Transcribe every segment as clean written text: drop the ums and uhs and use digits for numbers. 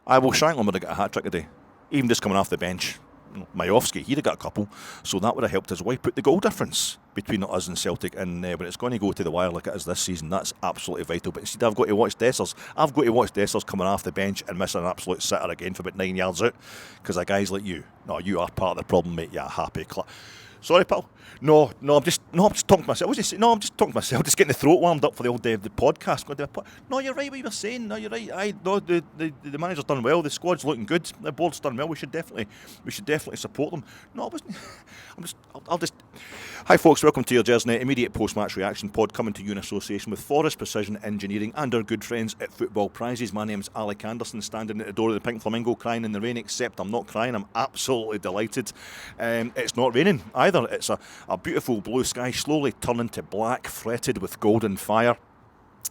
Well, Shankland would have got a hat-trick today. Even just coming off the bench. Majowski, he'd have got a couple, so that would have helped us wipe out the goal difference between us and Celtic. And when it's going to go to the wire like it is this season, that's absolutely vital. But instead, I've got to watch Dessers coming off the bench and missing an absolute sitter again for about 9 yards out because of guys like you. No, you are part of the problem, mate. You happy Sorry, pal. No, I'm just talking to myself. I'm just talking to myself. Just getting the throat warmed up for the old day of the podcast. No, you're right. What you were saying. No, you're right. The manager's done well. The squad's looking good. The board's done well. We should definitely support them. No, I wasn't. I'll just. Hi, folks. Welcome to your Gersnet immediate post-match reaction pod, coming to you in association with Forest Precision Engineering and our good friends at Football Prizes. My name's Alec Anderson, standing at the door of the Pink Flamingo, crying in the rain. Except I'm not crying. I'm absolutely delighted. It's not raining either. It's a beautiful blue sky slowly turning to black, fretted with golden fire.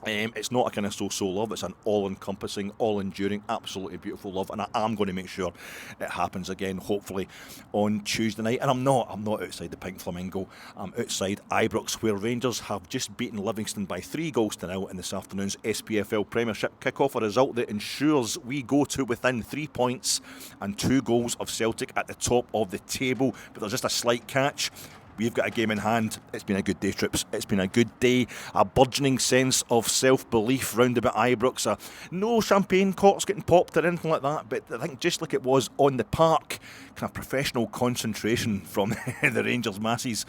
It's not a kind of so-so love, it's an all-encompassing, all-enduring, absolutely beautiful love, and I am going to make sure it happens again, hopefully, on Tuesday night. And I'm not outside the Pink Flamingo, I'm outside Ibrox, where Rangers have just beaten Livingston by 3-0 in this afternoon's SPFL Premiership kick-off, a result that ensures we go to within 3 points and 2 goals of Celtic at the top of the table. But there's just a slight catch. We've got a game in hand. It's been a good day, Trips. It's been a good day. A burgeoning sense of self-belief round about Ibrox. No champagne corks getting popped or anything like that, but I think just like it was on the park, kind of professional concentration from the Rangers masses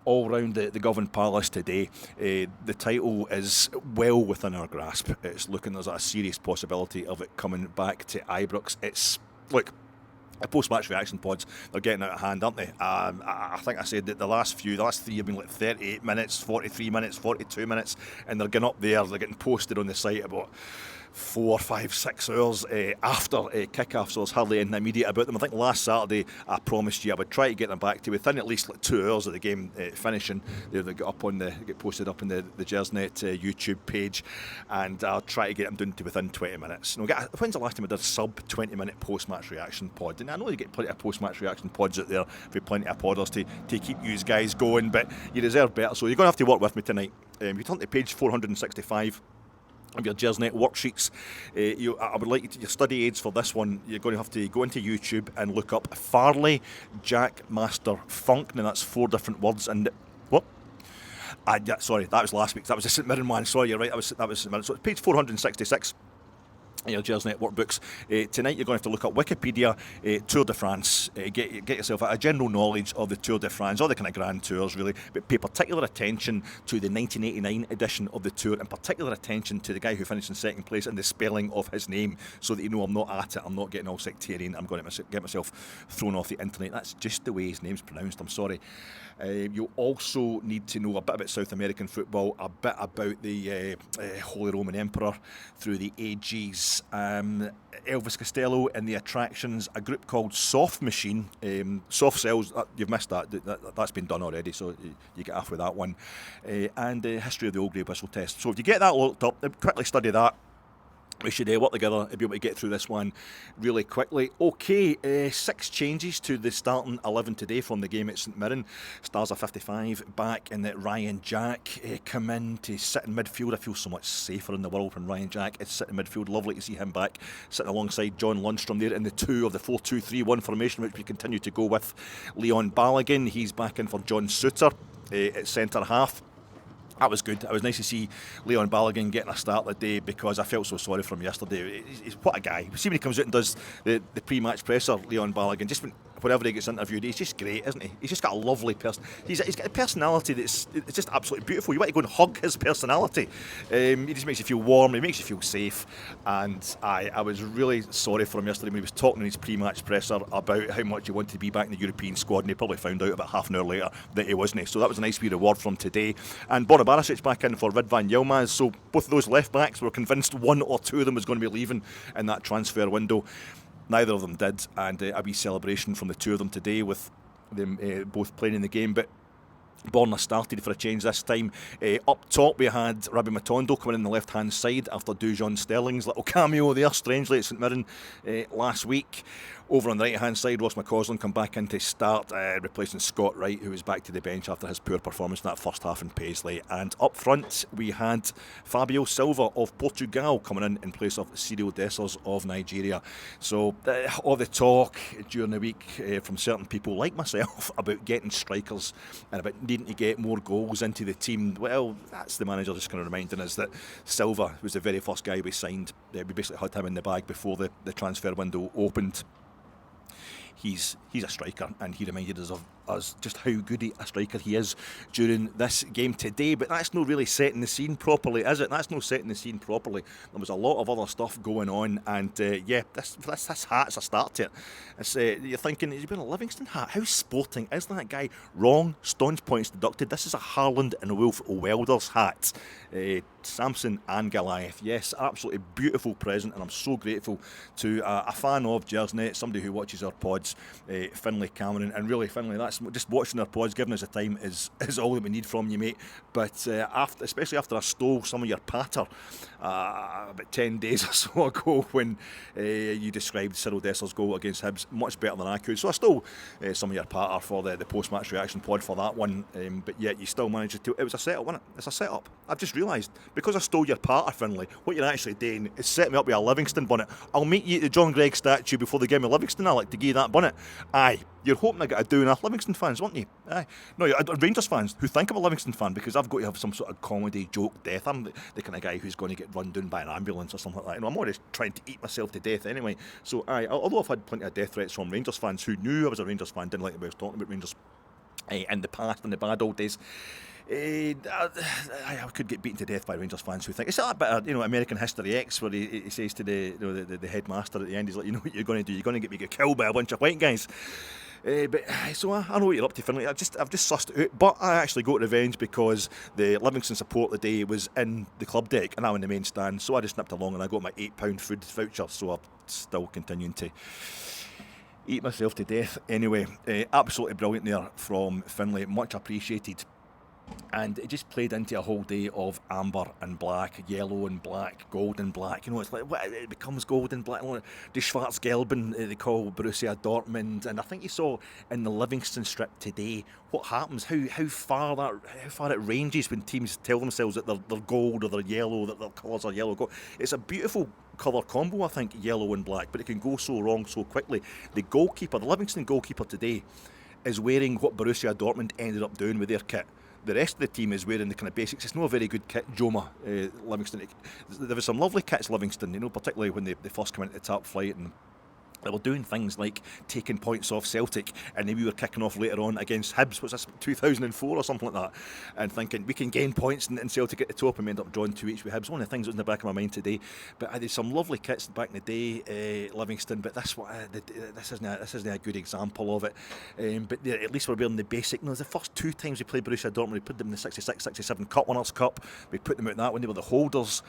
all round the Govan Palace today. The title is well within our grasp. It's looking there's a serious possibility of it coming back to Ibrox. Look, the post-match reaction pods, they're getting out of hand, aren't they? I think I said that the last three have been like 38 minutes, 43 minutes, 42 minutes, and they're getting up there, they're getting posted on the site about 4, 5, 6 hours after kick-off, so there's hardly anything immediate about them. I think last Saturday I promised you I would try to get them back to within at least like 2 hours of the game finishing. They get posted up on the Gersnet YouTube page, and I'll try to get them done to within 20 minutes. When's the last time I did a sub 20 minute post-match reaction pod? And I know you get plenty of post-match reaction pods out there for plenty of podders to keep you guys going, but you deserve better, so you're going to have to work with me tonight. You turn to page 465 of your Gersnet worksheets. I would like you to, your study aids for this one, you're going to have to go into YouTube and look up Farley Jack Master Funk. Now that's 4 different words, and what? Sorry, that was last week. That was a St Mirren one. Sorry, you're right. That was St Mirren. So it's page 466. Your Gersnet workbooks. Tonight you're going to have to look up Wikipedia, Tour de France, get yourself a general knowledge of the Tour de France, all the kind of grand tours really, but pay particular attention to the 1989 edition of the Tour, and particular attention to the guy who finished in second place and the spelling of his name, so that you know I'm not at it, I'm not getting all sectarian, I'm going to get myself thrown off the internet. That's just the way his name's pronounced, I'm sorry. You also need to know a bit about South American football, a bit about the Holy Roman Emperor through the ages, Elvis Costello and the attractions, a group called Soft Machine, Soft Cells, you've missed that's been done already, so you get off with that one, and the history of the Old Grey Whistle test. So if you get that looked up, quickly study that. We should work together to be able to get through this one really quickly. Okay, 6 changes to the starting 11 today from the game at St Mirren. Stars of 55 back in that Ryan Jack come in to sit in midfield. I feel so much safer in the world when Ryan Jack is sitting in midfield. Lovely to see him back, sitting alongside John Lundstrom there in the 2 of the 4-2-3-1 formation, which we continue to go with. Leon Balogun, he's back in for John Souttar at centre half. That was good. It was nice to see Leon Balogun getting a start that day, because I felt so sorry for him yesterday. What a guy. See when he comes out and does the pre-match presser, Leon Balogun, just whenever he gets interviewed, he's just great, isn't he? He's just got a lovely person. He's got a personality it's just absolutely beautiful. You want to go and hug his personality. He just makes you feel warm, he makes you feel safe, and I was really sorry for him yesterday when he was talking in his pre-match presser about how much he wanted to be back in the European squad, and he probably found out about half an hour later that he wasn't. So that was a nice wee reward from today. And Borna Barisic back in for Ridvan Yilmaz, so both of those left backs were convinced one or two of them was going to be leaving in that transfer window. Neither of them did, and a wee celebration from the two of them today with them both playing in the game. But Bournemouth started for a change this time. Up top we had Rabbi Matondo coming in the left hand side after Dujon Sterling's little cameo there, strangely, at St Mirren last week. Over on the right hand side, Ross McCausland come back in to start, replacing Scott Wright, who was back to the bench after his poor performance in that first half in Paisley. And up front we had Fabio Silva of Portugal coming in place of Cyril Dessers of Nigeria. So all the talk during the week from certain people like myself about getting strikers and about needing to get more goals into the team. Well, that's the manager just kind of reminding us that Silva was the very first guy we signed. We basically had him in the bag before the transfer window opened. He's a striker, and he reminded us of just how good a striker he is during this game today. But that's not really setting the scene properly, is it? That's not setting the scene properly. There was a lot of other stuff going on, and this hat's a start to it. You're thinking, he's wearing a Livingston hat. How sporting is that guy? Wrong. Staunch points deducted. This is a Harland and Wolf Welders hat. Samson and Goliath. Yes, absolutely beautiful present, and I'm so grateful to a fan of Gersnet, somebody who watches our pods, Finlay Cameron. And really, Finlay, that's just watching our pods, giving us the time is all that we need from you, mate. But especially after I stole some of your patter about 10 days or so ago when you described Cyril Dessers' goal against Hibs much better than I could. So I stole some of your patter for the post-match reaction pod for that one, but yet you still managed to. It was a setup, wasn't it? It's a setup. I've just realised, because I stole your patter, Finlay, what you're actually doing is setting me up with a Livingston bonnet. I'll meet you at the John Gregg statue before they give me Livingston. I like to give you that bonnet. Aye, you're hoping I get a do enough Livingston fans, weren't you? Aye. No, Rangers fans who think of a Livingston fan because I've got to have some sort of comedy joke death. I'm the kind of guy who's going to get run down by an ambulance or something like that. You know, I'm already trying to eat myself to death anyway. So aye, although I've had plenty of death threats from Rangers fans who knew I was a Rangers fan, didn't like the way I was talking about Rangers in the past, in the bad old days. I could get beaten to death by Rangers fans who think it's a bit of, American History X, where he says to the headmaster at the end, he's like, you know what you're going to do? You're going to get killed by a bunch of white guys. So I know what you're up to, Finlay. I've just sussed it out. But I actually got revenge because the Livingston support of the day was in the club deck and I'm in the main stand. So I just nipped along and I got my £8 food voucher. So I'm still continuing to eat myself to death. Anyway, absolutely brilliant there from Finlay. Much appreciated. And it just played into a whole day of amber and black, yellow and black, gold and black. You know, it's like it becomes gold and black. The Schwarz-Gelben they call Borussia Dortmund, and I think you saw in the Livingston strip today what happens, how far it ranges when teams tell themselves that they're gold or they're yellow, that their colours are yellow. It's a beautiful colour combo, I think, yellow and black, but it can go so wrong so quickly. The Livingston goalkeeper today, is wearing what Borussia Dortmund ended up doing with their kit. The rest of the team is wearing the kind of basics. It's not a very good kit, Joma, Livingston. There was some lovely kits, Livingston, particularly when they first came into the top flight, and they were doing things like taking points off Celtic, and then we were kicking off later on against Hibs, was this 2004 or something like that, and thinking we can gain points and Celtic at the top, and we end up drawing 2 each with Hibs. One of the things that was in the back of my mind today. But I did some lovely kits back in the day, Livingston, but this isn't a good example of it. But at least we're wearing the basic. The first 2 times we played Borussia Dortmund, we put them in the 66-67 Cup Winners' Cup. We put them out that when they were the holders,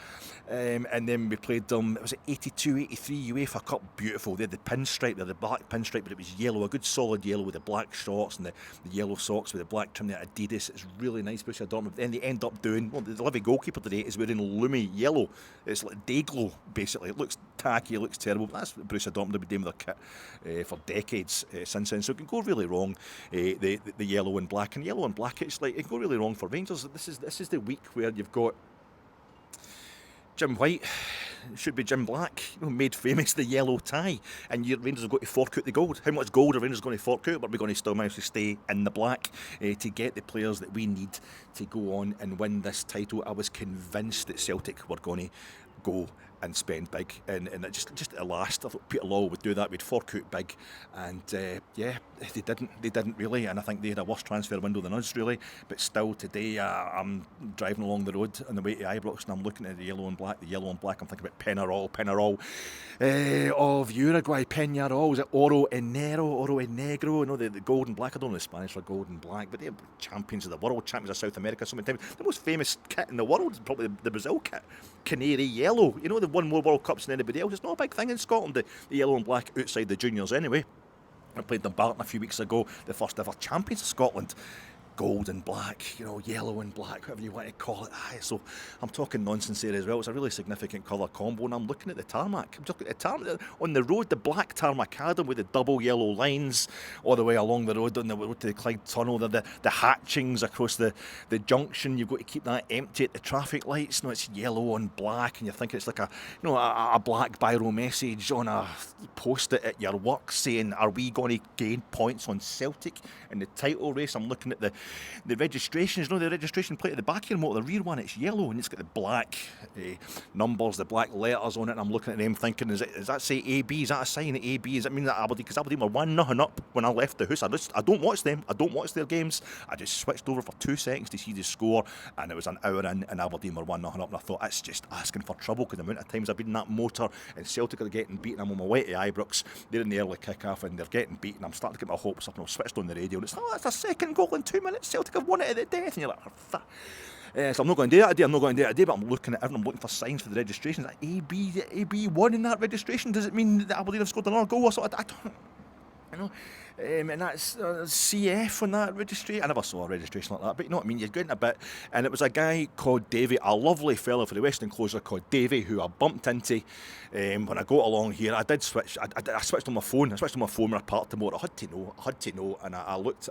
and then we played them. It was 82-83 UEFA Cup. Beautiful. They had the pinstripe, they had the black pinstripe, but it was yellow, a good solid yellow with the black shorts and the yellow socks with the black trim, the Adidas. It's really nice, Borussia Dortmund. But then they end up doing, the Livi goalkeeper today is wearing Lumi yellow. It's like Dayglow, basically. It looks tacky, it looks terrible, but that's what Borussia Dortmund have been doing with their kit for decades since then. So it can go really wrong, the yellow and black. And yellow and black, it can go really wrong for Rangers. This is the week where you've got Jim White, should be Jim Black, made famous the yellow tie, and your Rangers have got to fork out the gold. How much gold are Rangers going to fork out? But we're going to still manage to stay in the black to get the players that we need to go on and win this title. I was convinced that Celtic were going to go and spend big, and it just at last, I thought Peter Law would do that. We'd fork out big, and they didn't really, and I think they had a worse transfer window than us, really. But still today, I'm driving along the road on the way to Ibrox, and I'm looking at the yellow and black. I'm thinking about Penarol of Uruguay. Peñarol, is it Oro and Negro? The gold and black. I don't know the Spanish for gold and black, but they're champions of the world, champions of South America so many times. The most famous kit in the world is probably the Brazil kit, Canary yellow. They've won more World Cups than anybody else. It's not a big thing in Scotland, the yellow and black outside the juniors anyway. I played them Barton a few weeks ago, the first ever champions of Scotland. gold and black, yellow and black, whatever you want to call it. So I'm talking nonsense there as well. It's a really significant colour combo, and I'm looking at the tarmac. I'm looking at the tarmac on the road, the black tarmac Adam with the double yellow lines all the way along the road, on the road to the Clyde Tunnel. The hatchings across the junction. You've got to keep that empty at the traffic lights. It's yellow on black, and you're thinking it's like a black biro message on a post-it at your work saying, "Are we going to gain points on Celtic in the title race?" I'm looking at the registrations. The registration plate at the back of your motor, the rear one, it's yellow, and it's got the black numbers, the black letters on it. And I'm looking at them thinking, does that say AB? Is that a sign of AB? Does that mean that Aberdeen? Because Aberdeen were 1-0 up when I left the house. I don't watch them. I don't watch their games. I just switched over for 2 seconds to see the score, and it was an hour in, and Aberdeen were 1-0 up. And I thought, that's just asking for trouble, because the amount of times I've been in that motor, and Celtic are getting beaten. I'm on my way to Ibrox. They're in the early kick-off, and they're getting beaten. I'm starting to get my hopes up, and I've switched on the radio, and it's, that's a second goal in 2 minutes. Celtic have won it at the death, and you're like, so I'm not going to do that today, but I'm looking at everything. I'm looking for signs for the registrations. Like AB won in that registration. Does it mean that Aberdeen have scored another goal or something? I don't. And that's CF on that registry. I never saw a registration like that, but you know what I mean, you're getting a bit. And it was a guy called Davy, a lovely fella for the West Enclosure called Davy, who I bumped into when I got along here. I did switch. I switched on my phone. I switched on my phone when I parked the motor. I had to know, and I looked.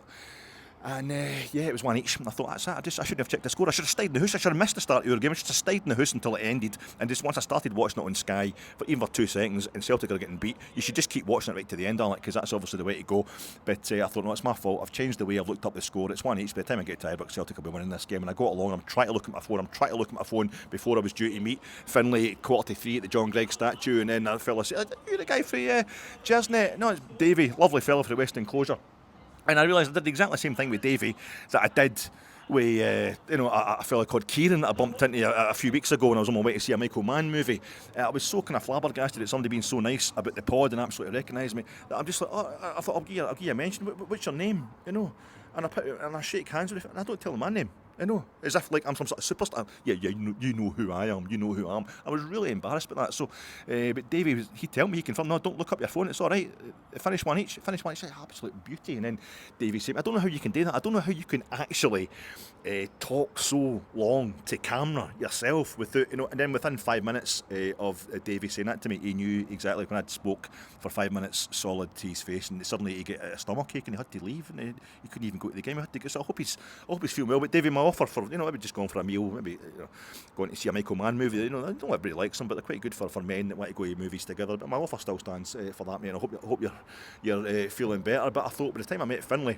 And it was one each. And I thought, that's it. I shouldn't have checked the score. I should have stayed in the house. I should have missed the start of your game. I should have stayed in the house until it ended. And just once I started watching it on Sky, even for 2 seconds, and Celtic are getting beat, you should just keep watching it right to the end, Alec, because that's obviously the way to go. But I thought, no, it's my fault. I've changed the way I've looked up the score. It's one each. By the time I get to Ibrox, Celtic will be winning this game. And I got along. I'm trying to look at my phone. Before I was due to meet Finlay at 2:45 at the John Gregg statue. And then that fella said, "You're the guy for Gersnet." No, it's Davy. Lovely fella for the West Enclosure. And I realised I did the exactly same thing with Davy that I did with a fella called Kieran that I bumped into a few weeks ago when I was on my way to see a Michael Mann movie. I was so kind of flabbergasted at somebody being so nice about the pod and absolutely recognised me that I'm just like, I thought I'll give you a mention. What's your name? And I shake hands with it, and I don't tell them my name. As if like I'm some sort of superstar. Yeah, you know who I am. You know who I am. I was really embarrassed by that. So, but Davey, he told me, he confirmed, no, don't look up your phone. It's all right. Finish one each. Absolute beauty. And then Davey said, I don't know how you can do that. I don't know how you can actually talk so long to camera yourself without, And then within 5 minutes of Davey saying that to me, he knew exactly when I'd spoke for 5 minutes solid to his face, and suddenly he get a stomachache and he had to leave, and he couldn't even go to the game. He had to go. So I hope he's feeling well. But Davey, my offer for maybe just going for a meal, maybe going to see a Michael Mann movie. I don't know everybody likes them, but they're quite good for men that want to go to movies together. But my offer still stands for that, mate. And I hope you're feeling better. But I thought by the time I met Finlay,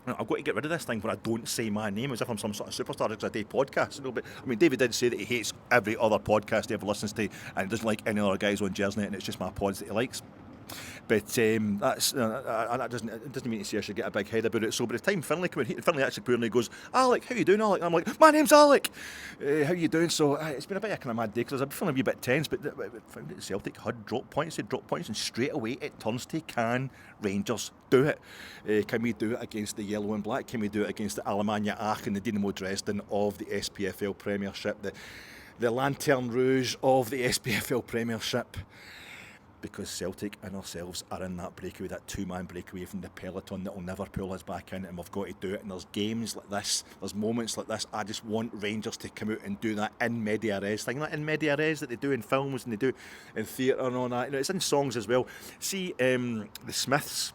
I've got to get rid of this thing where I don't say my name as if I'm some sort of superstar because I do podcasts. But I mean, David did say that he hates every other podcast he ever listens to, and he doesn't like any other guys on Gersnet, and it's just my pods that he likes. But that's that doesn't mean to say I should get a big head about it. So by the time Finlay came in, Finlay actually put goes, "Alec, how you doing, Alec?" And I'm like, "My name's Alec. How you doing?" So it's been a bit of a kind of mad day because I'm feeling a wee bit tense. But found that Celtic had drop points, and straight away it turns to, can Rangers do it? Can we do it against the yellow and black? Can we do it against the Alemannia Aachen, the Dynamo Dresden of the SPFL Premiership, the Lanterne Rouge of the SPFL Premiership? Because Celtic and ourselves are in that breakaway, that two-man breakaway from the peloton that will never pull us back in, and we've got to do it. And there's games like this, there's moments like this. I just want Rangers to come out and do that in media res thing, that in media res that they do in films and they do in theatre and all that. It's in songs as well. See, the Smiths,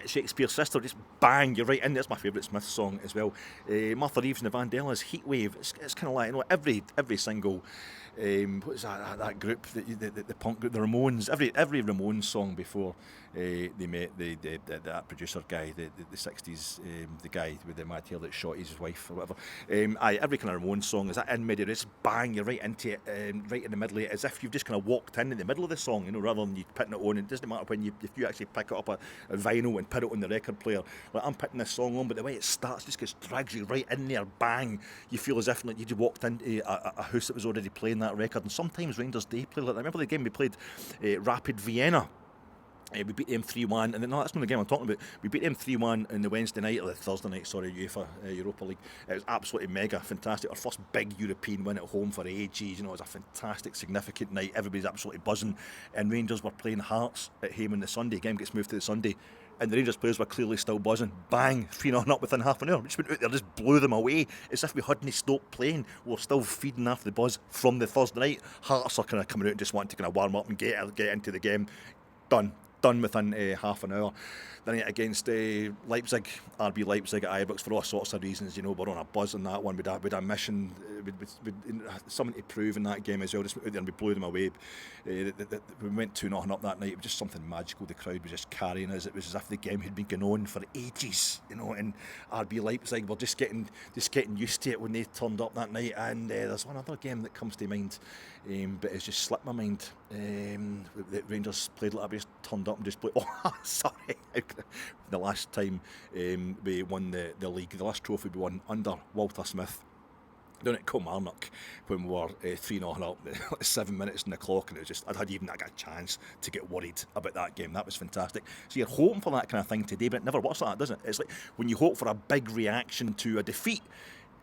Shakespeare's Sister, just bang, you're right in. That's my favourite Smiths song as well. Martha Reeves and the Vandellas, Heatwave. It's kind of like, every single. What's that group, the punk group, the Ramones? Every Ramones song before they met that producer guy, the 60s, the guy with the mad hair that shot his wife or whatever. Every kind of Ramones song is that in mid, it's bang, you're right into it, right in the middle of it, as if you've just kind of walked in the middle of the song, rather than you putting it on. It doesn't matter if you actually pick it up a vinyl and put it on the record player. Like, I'm putting this song on, but the way it starts just drags you right in there, bang. You feel as if you just walked into a house that was already playing that record. And sometimes Rangers do play like that. I remember the game we played, Rapid Vienna. We beat them 3-1, and no, that's not the game I'm talking about. We beat them 3-1 on the Wednesday night, or the Thursday night, UEFA Europa League. It was absolutely mega fantastic. Our first big European win at home for ages. It was a fantastic, significant night. Everybody's absolutely buzzing. And Rangers were playing Hearts at home on the Sunday. Game gets moved to the Sunday. and the Rangers players were clearly still buzzing. Bang, 3-0 up within half an hour. We just went out there, just blew them away, as if we hadn't stopped playing. We were still feeding off the buzz from the Thursday night. Hearts are kind of coming out and just wanting to kind of warm up and get into the game. Done within half an hour. Then against Leipzig, RB Leipzig at Ibrox, for all sorts of reasons, we're on a buzz on that one. We'd a mission, we'd something to prove in that game as well. Just went out there and we blew them away. We went 2-0 up that night. It was just something magical. The crowd was just carrying us. It was as if the game had been going on for ages, and RB Leipzig were just getting used to it when they turned up that night. And there's one other game that comes to mind, but it's just slipped my mind. The Rangers played like that. We just turned up and just played. Oh, sorry. The last time we won the league, the last trophy we won under Walter Smith, down at Kilmarnock, when we were 3-0 up, 7 minutes on the clock, and it was just, I got a chance to get worried about that game. That was fantastic. So you're hoping for that kind of thing today, but it never works like that, does it? It's like when you hope for a big reaction to a defeat,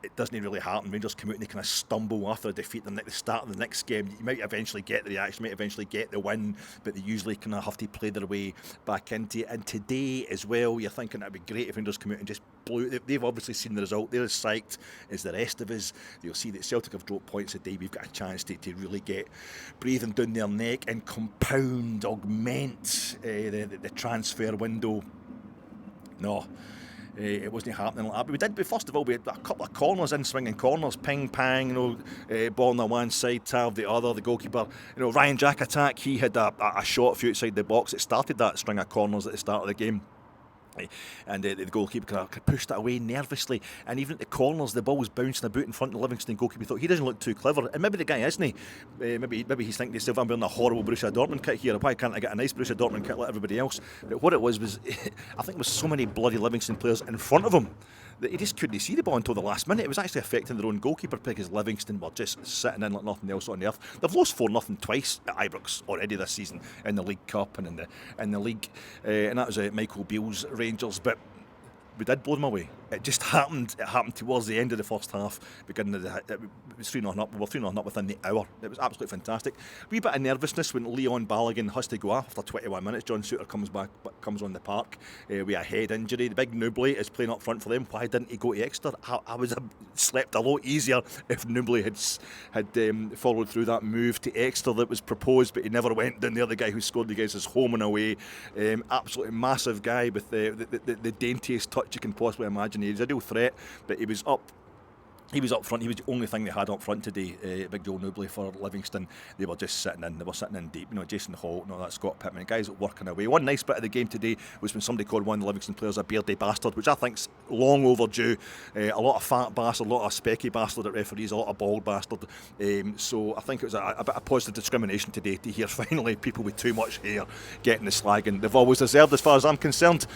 it doesn't really happen. Rangers come out and they kind of stumble after a defeat. Then at the start of the next game, you might eventually get the reaction, might eventually get the win, but they usually kind of have to play their way back into it. And today as well, you're thinking it'd be great if Rangers come out and just blew. They've obviously seen the result. They're as psyched as the rest of us. You'll see that Celtic have dropped points today. We've got a chance to really get breathing down their neck and compound, augment the transfer window. No. It wasn't happening like that. But first of all, we had a couple of corners in, swinging corners, ping, pang, ball on the one side, Tav the other, the goalkeeper. Ryan Jack attack, he had a shot from outside the box. It started that string of corners at the start of the game. And the goalkeeper kind of pushed it away nervously, and even at the corners the ball was bouncing about in front of the Livingston goalkeeper. Thought he doesn't look too clever, and maybe the guy isn't he? Maybe he's thinking to himself, I'm wearing a horrible Borussia Dortmund kit here, why can't I get a nice Borussia Dortmund kit like everybody else? But what it was I think there was so many bloody Livingston players in front of him that he just couldn't see the ball until the last minute. It was actually affecting their own goalkeeper because Livingston were just sitting in like nothing else on the earth. They've lost 4-0 twice at Ibrox already this season, in the League Cup and in the league, and that was Michael Beale's Rangers. But we did blow them away. It just happened. It happened towards the end of the first half. Beginning of it was 3-0 up. We were 3-0 up within the hour. It was absolutely fantastic. Wee bit of nervousness when Leon Balogun has to go off after 21 minutes. John Souttar comes on the park with a head injury. The big Nubly is playing up front for them. Why didn't he go to Exeter? I would have slept a lot easier if Nubly had followed through that move to Exeter that was proposed, but he never went down there. The guy who scored against us home and away, absolutely massive guy with the daintiest touch you can possibly imagine. He was a real threat, but he was up front. He was the only thing they had up front today, Big Joe Nubly for Livingston. They were just sitting in deep. Jason Holt and all that, Scott Pittman, guys working away. One nice bit of the game today was when somebody called one of the Livingston players a beardy bastard, which I think's long overdue. A lot of fat bastard, a lot of specky bastard at referees, a lot of bald bastard. So I think it was a bit of positive discrimination today to hear finally people with too much hair getting the slagging they've always deserved, as far as I'm concerned.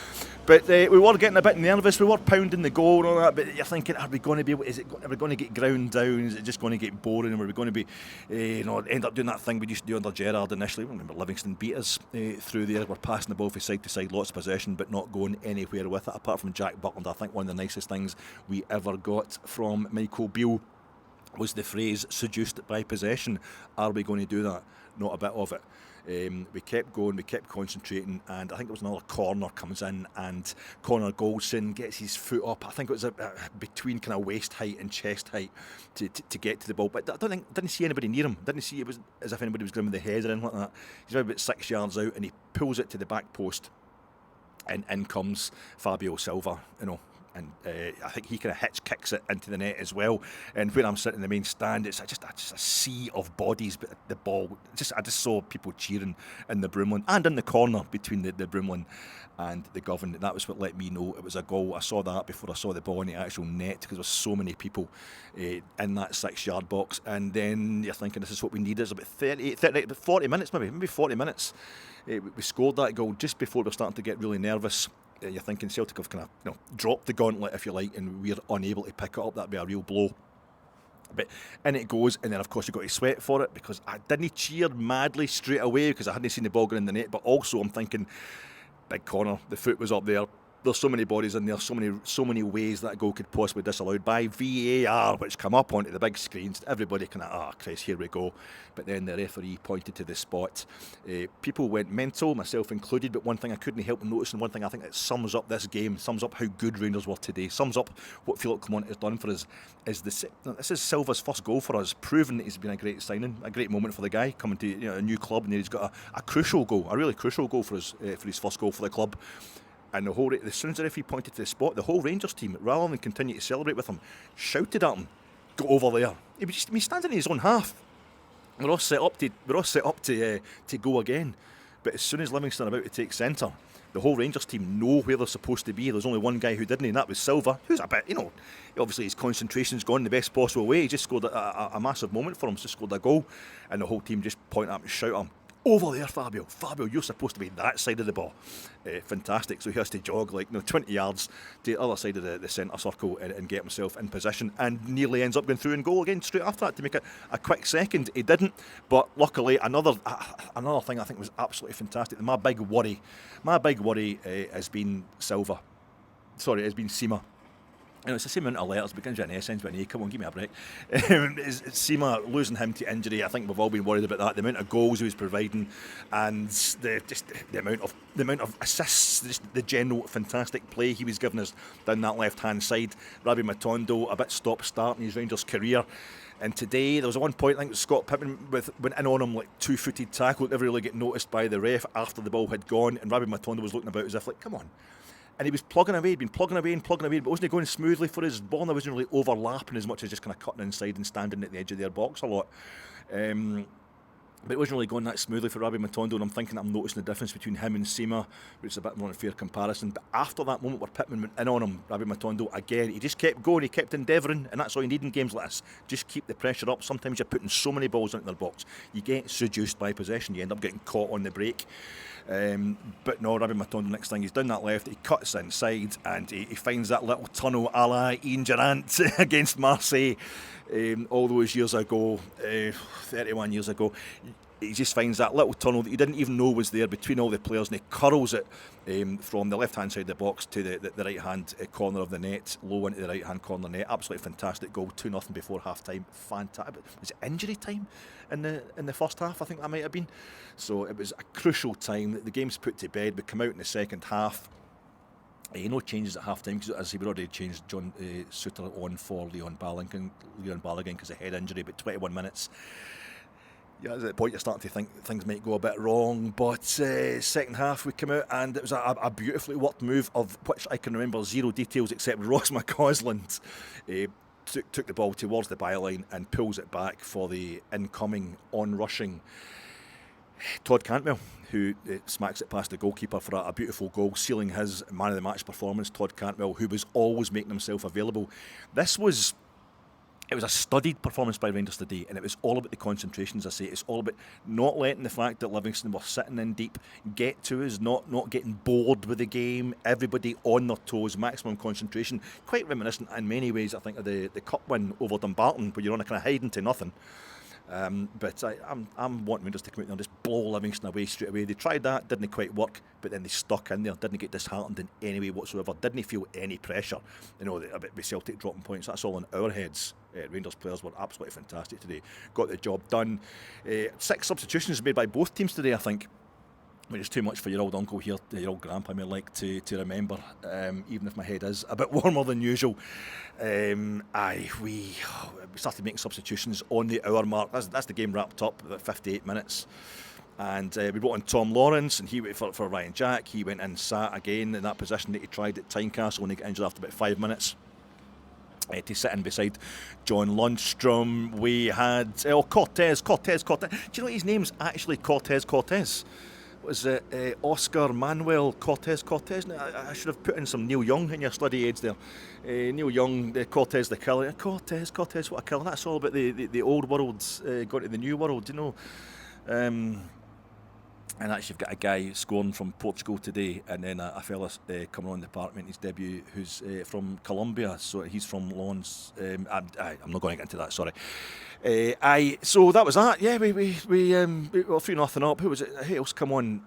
But we were getting a bit nervous. We were pounding the goal and all that. But you're thinking, are we going to be able? Are we going to get ground down? Is it just going to get boring? And are we going to be, end up doing that thing we used to do under Gerrard initially? I remember Livingston beat us through there. We're passing the ball from side to side, lots of possession, but not going anywhere with it. Apart from Jack Buckland, I think one of the nicest things we ever got from Michael Beale was the phrase "seduced by possession." Are we going to do that? Not a bit of it. We kept going, we kept concentrating, and I think it was another corner comes in, and Connor Goldson gets his foot up. I think it was between kind of waist height and chest height to get to the ball, but didn't see anybody near him. Didn't see it was as if anybody was going with the head or anything like that. He's about 6 yards out, and he pulls it to the back post, and in comes Fabio Silva, and I think he kind of kicks it into the net as well. And when I'm sitting in the main stand, it's just a sea of bodies, but the ball, I just saw people cheering in the Broomland and in the corner between the Broomland and the Govan. That was what let me know it was a goal. I saw that before I saw the ball in the actual net, because there was so many people in that 6-yard box. And then you're thinking, this is what we need. It's about 40 minutes, maybe 40 minutes. We scored that goal just before we were starting to get really nervous. You're thinking Celtic have kind of dropped the gauntlet, if you like, and we're unable to pick it up. That'd be a real blow. But in it goes, and then of course you've got to sweat for it, because I didn't cheer madly straight away because I hadn't seen the ball going in the net. But also I'm thinking, big corner, the foot was up there, there's so many bodies in there, so many ways that goal could possibly be disallowed by VAR, which come up onto the big screens. Everybody kind of, Christ, here we go. But then the referee pointed to the spot. People went mental, myself included, but one thing I couldn't help noticing, one thing I think that sums up this game, sums up how good Rangers were today, sums up what Philip Clement has done for us, is this is Silva's first goal for us, proving that he's been a great signing, a great moment for the guy, coming to a new club, and he's got a crucial goal, a really crucial goal for us, for his first goal for the club. And as soon as the referee pointed to the spot, the whole Rangers team, rather than continue to celebrate with him, shouted at him, "Go over there!" He's standing in his own half. We're all set up to go again. But as soon as Livingston are about to take centre, the whole Rangers team know where they're supposed to be. There's only one guy who didn't, and that was Silva, who's a bit, obviously his concentration's gone the best possible way. He just scored a massive moment for him, just scored a goal, and the whole team just point at him and shout at him, "Over there, Fabio! Fabio, you're supposed to be that side of the ball." Fantastic. So he has to jog 20 yards to the other side of the centre circle and get himself in position, and nearly ends up going through and goal again straight after that to make a quick second. He didn't, but luckily another thing I think was absolutely fantastic. My big worry has been Silva. Sorry, has been Sima. It's the same amount of letters, begins with an S, ends with an A. Come on, give me a break. Sima, losing him to injury, I think we've all been worried about that. The amount of goals he was providing, and the amount of assists, just the general fantastic play he was giving us down that left hand side. Rabbi Matondo, a bit stop-start in his Rangers career. And today, there was one point, I think Scott Pittman went in on him like two-footed tackle, never really get noticed by the ref after the ball had gone, and Rabbi Matondo was looking about as if come on. And he was plugging away, but wasn't he going smoothly for his ball? And wasn't really overlapping as much as just kind of cutting inside and standing at the edge of their box a lot. But it wasn't really going that smoothly for Rabbi Matondo, and I'm noticing the difference between him and Sima, which is a bit more unfair comparison. But after that moment where Pittman went in on him, Rabbi Matondo, again, he just kept going, he kept endeavouring, and that's all you need in games like this. Just keep the pressure up. Sometimes you're putting so many balls into their box, you get seduced by possession, you end up getting caught on the break. But no, Rabbi Matondo, next thing he's down that left, he cuts inside and he finds that little tunnel a la Ian Durant against Marseille all those years ago, 31 years ago. He just finds that little tunnel that you didn't even know was there between all the players, and he curls it from the left hand side of the box to the right hand corner of the net, low into the right hand corner net. Absolutely fantastic goal, 2-0 before half time. Fantastic. Was it injury time in the first half? I think that might have been. So it was a crucial time. The game's put to bed. We come out in the second half. No changes at half time, because as we'd already changed John Suter on for Leon Balogun because of head injury, but 21 minutes. Yeah, at the point you're starting to think things might go a bit wrong, but second half we come out and it was a beautifully worked move, of which I can remember zero details except Ross McCausland took the ball towards the byline and pulls it back for the incoming on-rushing Todd Cantwell, who smacks it past the goalkeeper for a beautiful goal, sealing his man of the match performance. Todd Cantwell, who was always making himself available. It was a studied performance by Rangers today, and it was all about the concentration, as I say. It's all about not letting the fact that Livingston were sitting in deep get to us, not getting bored with the game, everybody on their toes, maximum concentration. Quite reminiscent in many ways, I think, of the cup win over Dumbarton, where you're on a kind of hiding to nothing. But I'm wanting Rangers to come out there and just blow Livingston away straight away. They tried that, didn't quite work, but then they stuck in there, didn't get disheartened in any way whatsoever, didn't feel any pressure. With Celtic dropping points, that's all in our heads. Rangers players were absolutely fantastic today, got the job done. 6 substitutions made by both teams today, I think, which is too much for your old uncle here, your old grandpa may like to remember, even if my head is a bit warmer than usual. We started making substitutions on the hour mark. That's the game wrapped up at 58 minutes. And we brought in Tom Lawrence, and he went for Ryan Jack. He went and sat again in that position that he tried at Tynecastle when he got injured after about 5 minutes. To sit in beside John Lundstrom. We had Cortez. Do you know his name's actually Cortez? Was it Oscar Manuel Cortez? Now, I should have put in some Neil Young in your study aids there. Neil Young, Cortez the killer. Cortez, what a killer. That's all about the old world, got to the new world, you know. And actually, you've got a guy scoring from Portugal today, and then a fella coming on the park making his debut who's from Colombia. So he's from Lons. I'm not going to get into that. Sorry. So that was that. Yeah, we were 3-0 up. Who was it? Who else come on?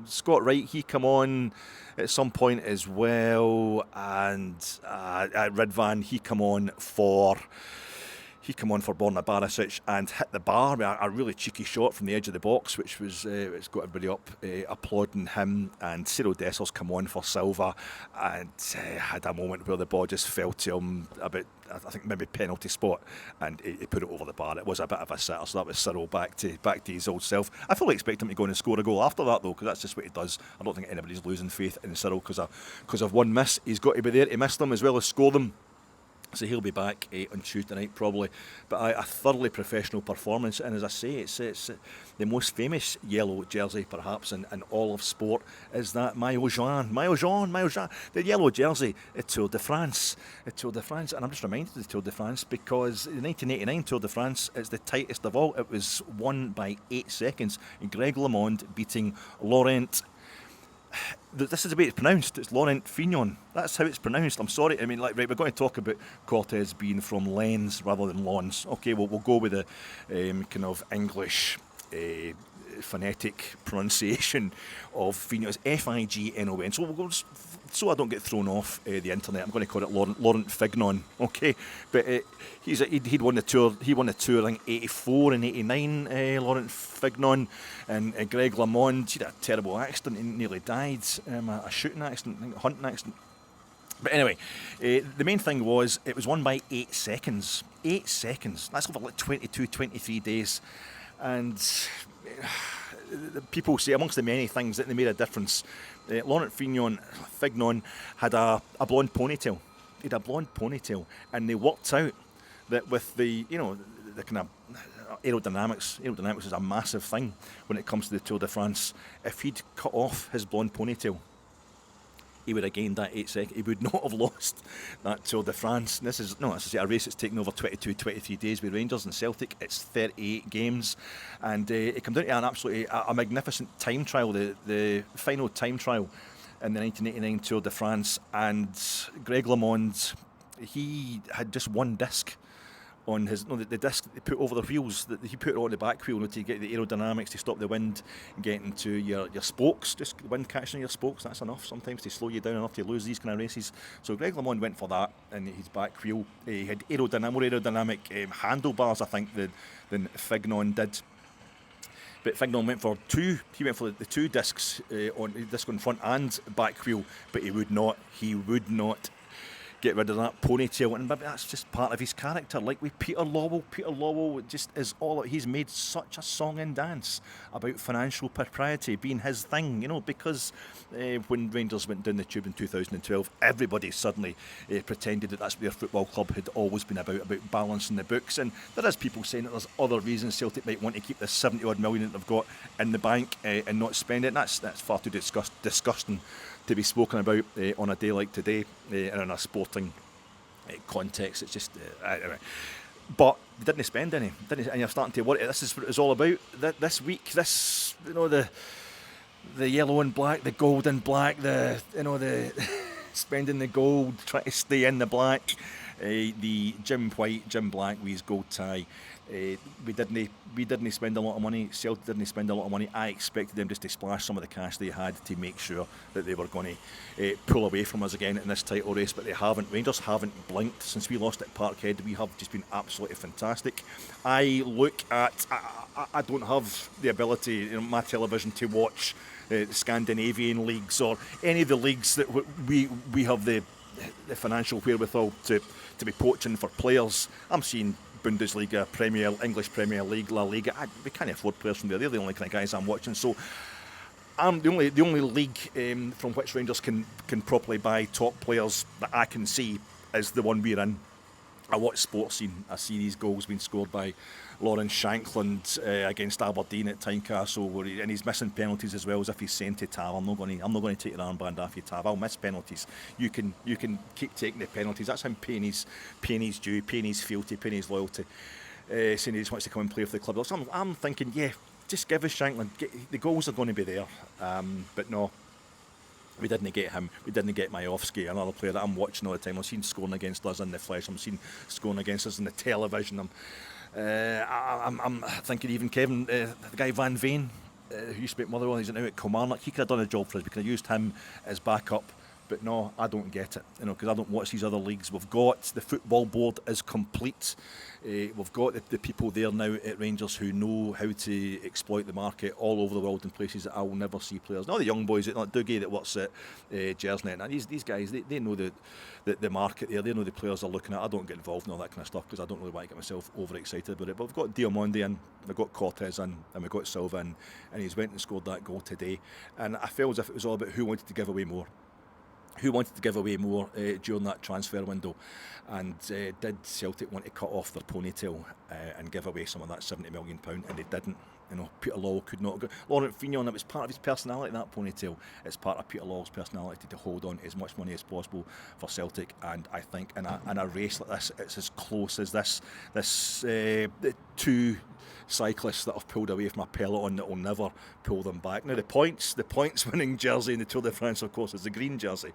Scott Wright. He come on at some point as well, and Ridvan. He come on for Borna Barisic and hit the bar with a really cheeky shot from the edge of the box, which was it's got everybody up applauding him. And Cyril Dessers come on for Silva and had a moment where the ball just fell to him about, I think maybe penalty spot, and he put it over the bar. It was a bit of a sitter, so that was Cyril back to his old self. I fully expect him to go in and score a goal after that though, because that's just what he does. I don't think anybody's losing faith in Cyril because of one miss. He's got to be there to miss them as well as score them. So he'll be back on Tuesday night probably. But a thoroughly professional performance, and as I say, it's the most famous yellow jersey perhaps in all of sport is that Maillot Jaune, the yellow jersey at Tour de France. And I'm just reminded of the Tour de France because the 1989 Tour de France is the tightest of all. It was won by 8 seconds. Greg LeMond beating Laurent. This is the way it's pronounced. It's Laurent Fignon. That's how it's pronounced. I'm sorry. I mean, right, we're going to talk about Cortez being from Lens rather than Lons. Okay, we'll go with the kind of English phonetic pronunciation of Fignon. It's Fignon. So we'll go, so I don't get thrown off the internet, I'm going to call it Laurent Fignon. Okay, but he'd won the tour. He won the tour in '84 and '89. Laurent Fignon and Greg LeMond. He had a terrible accident. He nearly died. A shooting accident, a hunting accident. But anyway, the main thing was it was won by 8 seconds. 8 seconds. That's over like 22, 23 days. And people say, amongst the many things that they made a difference, Laurent Fignon had a blonde ponytail. He had a blonde ponytail, and they worked out that with the kind of aerodynamics is a massive thing when it comes to the Tour de France. If he'd cut off his blonde ponytail, he would have gained that 8 seconds. He would not have lost that Tour de France. This is a race that's taken over 22, 23 days with Rangers and Celtic. It's 38 games, and it came down to an absolutely a magnificent time trial, the final time trial in the 1989 Tour de France. And Greg LeMond, he had just one disc on his the disc they put over the wheels, that he put it on the back wheel to get the aerodynamics to stop the wind getting to your spokes, just the wind catching your spokes. That's enough sometimes to slow you down enough to lose these kind of races. So Greg LeMond went for that, and his back wheel he had more aerodynamic handlebars, I think, than Fignon did. But Fignon went for two. He went for the two discs on the disc on front and back wheel, but he would not get rid of that ponytail, and maybe that's just part of his character. Like with Peter Lowell just is he's made such a song and dance about financial propriety being his thing, because when Rangers went down the tube in 2012, everybody suddenly pretended that's what their football club had always been about balancing the books. And there is people saying that there's other reasons Celtic might want to keep the 70 odd million that they've got in the bank and not spend it. That's far too disgusting to be spoken about on a day like today and in a sporting context. It's just anyway. But they didn't spend any, and you're starting to worry. This is what it's all about this week. This, the yellow and black, the gold and black, the spending the gold, trying to stay in the black. The Jim Black with his gold tie. We didn't spend a lot of money. Celtic didn't spend a lot of money. I expected them just to splash some of the cash they had to make sure that they were going to pull away from us again in this title race, but they haven't. Rangers haven't blinked since we lost at Parkhead. We have just been absolutely fantastic. I don't have the ability on my television to watch the Scandinavian leagues or any of the leagues that we have the financial wherewithal to be poaching for players. I'm seeing Bundesliga, English Premier League, La Liga. We can't afford players from there. They're the only kind of guys I'm watching. So I'm the only league from which Rangers can properly buy top players that I can see is the one we're in. I watch Sports Scene. I see these goals being scored by Lawrence Shankland against Aberdeen at Tynecastle, and he's missing penalties as well, as if he's saying to Tav, I'm not going to take your armband off you, Tav. I'll miss penalties. You can keep taking the penalties. That's him paying his due, paying his fealty, paying his loyalty, saying he just wants to come and play for the club. So I'm thinking, yeah, just give us Shankland. The goals are going to be there, but no. We didn't get him. We didn't get Majowski, another player that I'm watching all the time. I've seen scoring against us in the flesh. I've seen scoring against us in the television. I'm thinking even Kevin, the guy Van Veen, who used to be at Motherwell, he's now at Kilmarnock. He could have done a job for us. We could have used him as backup. But no, I don't get it, because I don't watch these other leagues. We've got the football board is complete. We've got the people there now at Rangers who know how to exploit the market all over the world in places that I will never see players. Not the young boys, like Dougie that works at Gersnet. Now these guys, they know the market there. They know the players they're looking at. I don't get involved in all that kind of stuff because I don't really want to get myself overexcited about it. But we've got Diamondi in, we've got Cortez in, and we've got Silva in, and he's went and scored that goal today. And I felt as if it was all about who wanted to give away more. Who wanted to give away more during that transfer window, and did Celtic want to cut off their ponytail and give away some of that £70 million, and they didn't. Peter Law could not go. Laurent Fignon, it was part of his personality, that ponytail. It's part of Peter Law's personality to hold on to as much money as possible for Celtic, and I think in a race like this, it's as close as this two cyclists that have pulled away from a peloton that will never pull them back. Now the points winning jersey in the Tour de France, of course, is the green jersey,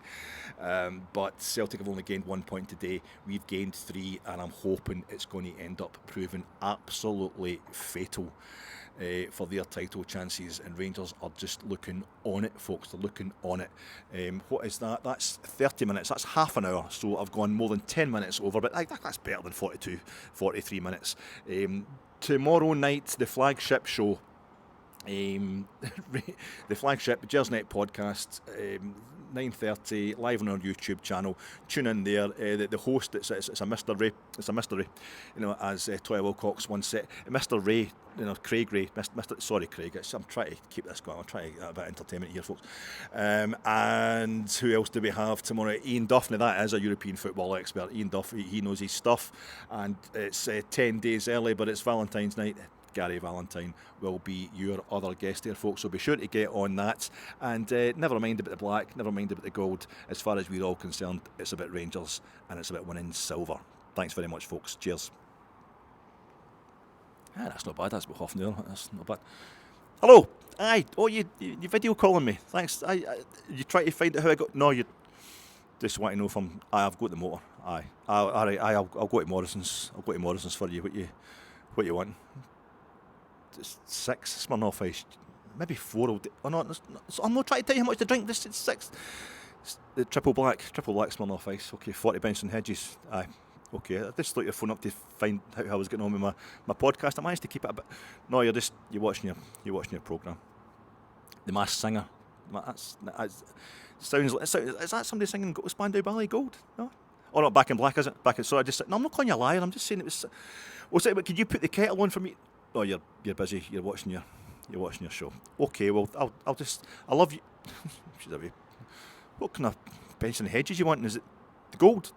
but Celtic have only gained 1 point today. We've gained 3, and I'm hoping it's going to end up proving absolutely fatal for their title chances, and Rangers are just looking on it, folks. They're looking on it. What is that? That's 30 minutes. That's half an hour. So I've gone more than 10 minutes over, but that's better than 42, 43 minutes. Tomorrow night, the flagship show, the flagship Gersnet Podcast, 9:30, live on our YouTube channel. Tune in there. The host, it's a mystery. It's a mystery, as Toya Wilcox once said. Mr. Ray, Craig Ray. Sorry, Craig. I'm trying to keep this going. I'm trying to get a bit of entertainment here, folks. And who else do we have tomorrow? Ian Duff. Now that is a European football expert. Ian Duff. He knows his stuff. And it's 10 days early, but it's Valentine's night. Gary Valentine will be your other guest there, folks, so be sure to get on that. And never mind about the black, never mind about the gold. As far as we're all concerned, it's about Rangers and it's about winning silver. Thanks very much, folks. Cheers. That's not bad. That's about half an hour. That's not bad. Hello. Aye. Oh, you video calling me. Thanks. You try to find out how I got... No, you just want to know if I'm... I've got the motor. Aye. All right. I'll go to Morrison's. I'll go to Morrison's for you. What you want? 6 Smirnoff Ice, maybe 4. Oh no, I'm not trying to tell you how much to drink. This is 6. It's the triple black Smirnoff Ice. Okay, 40 Benson Hedges. Aye, okay. I just looked your phone up to find out how I was getting on with my podcast. I managed to keep it a bit. No, you're watching your programme. The Masked Singer. Sounds. Is that somebody singing Spandau Ballet Gold? No. Oh no, Back in Black, is it? No, I'm not calling you a liar. I'm just saying it was. What's it? But could you put the kettle on for me? Oh, you're busy. You're watching your show. Okay, well, I love you. What kind of Benson Hedges you want? Is it the gold?